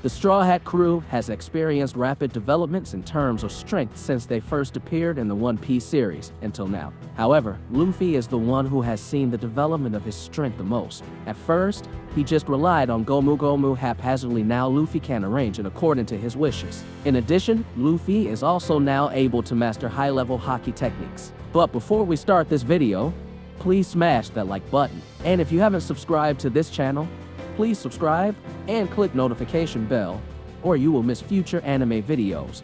The Straw Hat crew has experienced rapid developments in terms of strength since they first appeared in the One Piece series until now. However, Luffy is the one who has seen the development of his strength the most. At first, he just relied on Gomu Gomu haphazardly. Now Luffy can arrange it according to his wishes. In addition, Luffy is also now able to master high-level Haki techniques. But before we start this video, please smash that like button. And if you haven't subscribed to this channel, please subscribe and click notification bell, or you will miss future anime videos.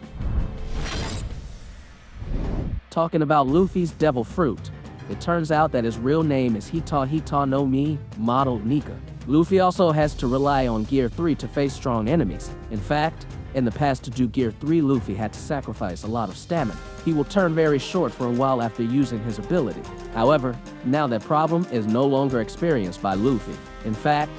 Talking about Luffy's devil fruit, it turns out that his real name is Hita no Mi, modeled Nika. Luffy also has to rely on Gear 3 to face strong enemies. In fact, in the past to do Gear 3, Luffy had to sacrifice a lot of stamina. He will turn very short for a while after using his ability. However, now that problem is no longer experienced by Luffy. In fact,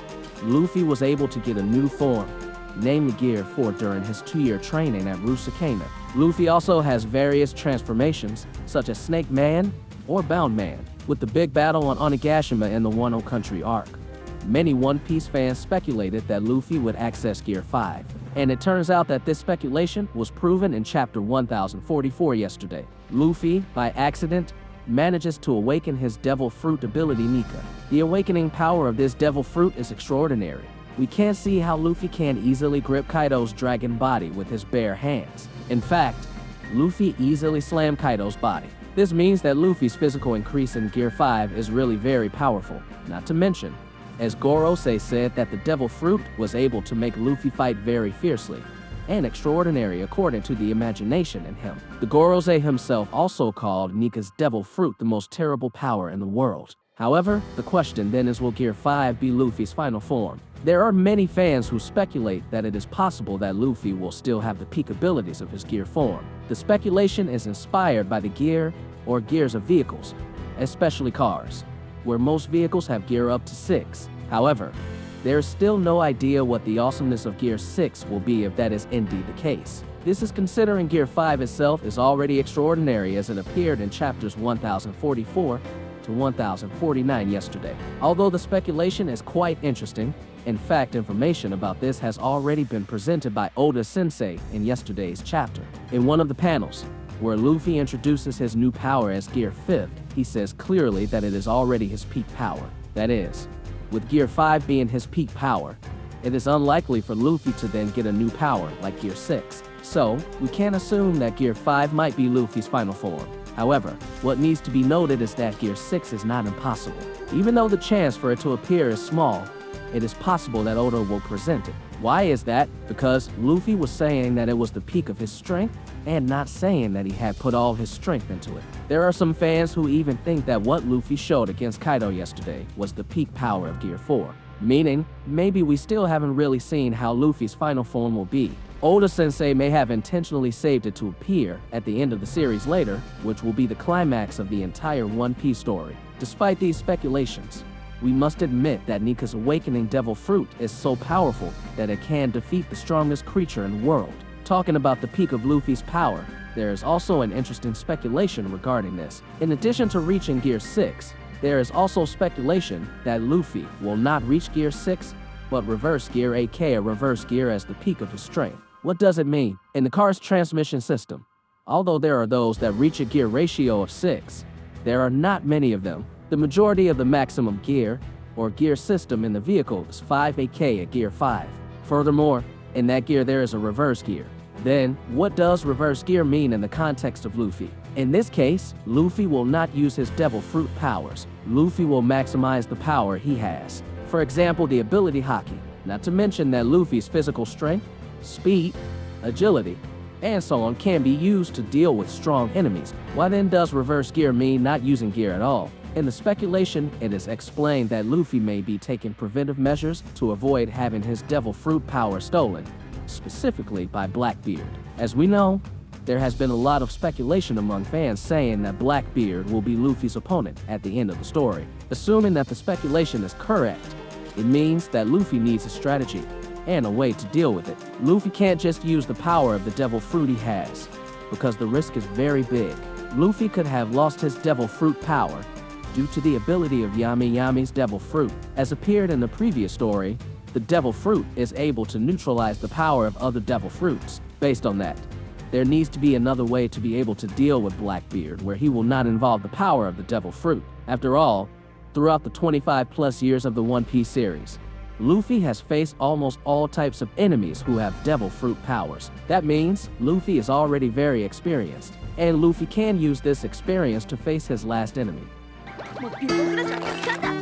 Luffy was able to get a new form, namely Gear 4, during his 2-year training at Rusakana. Luffy also has various transformations, such as Snake Man or Bound Man, with the big battle on Onigashima in the Wano Country arc. Many One Piece fans speculated that Luffy would access Gear 5, and it turns out that this speculation was proven in Chapter 1044 yesterday. Luffy, by accident, manages to awaken his devil fruit ability Nika. The awakening power of this devil fruit is extraordinary. We can't see how Luffy can easily grip Kaido's dragon body with his bare hands. In fact, Luffy easily slammed Kaido's body. This means that Luffy's physical increase in Gear 5 is really very powerful. Not to mention, as Gorosei said, that the devil fruit was able to make Luffy fight very fiercely and extraordinary according to the imagination in him. The Gorosei himself also called Nika's devil fruit the most terrible power in the world. However, the question then is, will Gear 5 be Luffy's final form? There are many fans who speculate that it is possible that Luffy will still have the peak abilities of his Gear form. The speculation is inspired by the gear or gears of vehicles, especially cars, where most vehicles have gear up to 6. However, there is still no idea what the awesomeness of Gear 6 will be if that is indeed the case. This is considering Gear 5 itself is already extraordinary, as it appeared in chapters 1044 to 1049 yesterday. Although the speculation is quite interesting, in fact, information about this has already been presented by Oda Sensei in yesterday's chapter. In one of the panels, where Luffy introduces his new power as Gear 5, he says clearly that it is already his peak power. That is, with Gear 5 being his peak power, it is unlikely for Luffy to then get a new power like Gear 6. So, we can assume that Gear 5 might be Luffy's final form. However, what needs to be noted is that Gear 6 is not impossible. Even though the chance for it to appear is small, it is possible that Oda will present it. Why is that? Because Luffy was saying that it was the peak of his strength, and not saying that he had put all his strength into it. There are some fans who even think that what Luffy showed against Kaido yesterday was the peak power of Gear 4. Meaning, maybe we still haven't really seen how Luffy's final form will be. Oda Sensei may have intentionally saved it to appear at the end of the series later, which will be the climax of the entire One Piece story. Despite these speculations, we must admit that Nika's awakening devil fruit is so powerful that it can defeat the strongest creature in the world. Talking about the peak of Luffy's power, there is also an interesting speculation regarding this. In addition to reaching Gear 6, there is also speculation that Luffy will not reach Gear 6, but reverse Gear, aka reverse gear, as the peak of his strength. What does it mean? In the car's transmission system, although there are those that reach a gear ratio of 6, there are not many of them. The majority of the maximum gear, or gear system in the vehicle, is 5, aka a Gear 5. Furthermore, in that gear there is a reverse gear. Then, what does reverse gear mean in the context of Luffy? In this case, Luffy will not use his devil fruit powers. Luffy will maximize the power he has. For example, the ability Haki. Not to mention that Luffy's physical strength, speed, agility, and so on can be used to deal with strong enemies. Why then does reverse gear mean not using gear at all? In the speculation, it is explained that Luffy may be taking preventive measures to avoid having his devil fruit power stolen, specifically by Blackbeard. As we know, There has been a lot of speculation among fans saying that Blackbeard will be Luffy's opponent at the end of the story. Assuming that the speculation is correct, it means that Luffy needs a strategy and a way to deal with it. Luffy can't just use the power of the devil fruit he has, because the risk is very big. Luffy could have lost his devil fruit power due to the ability of Yami Yami's devil fruit. As appeared in the previous story, the devil fruit is able to neutralize the power of other devil fruits. Based on that, there needs to be another way to be able to deal with Blackbeard where he will not involve the power of the devil fruit. After all, throughout the 25+ years of the One Piece series, Luffy has faced almost all types of enemies who have devil fruit powers. That means Luffy is already very experienced, and Luffy can use this experience to face his last enemy. もうビッグフラッシュはやっちゃった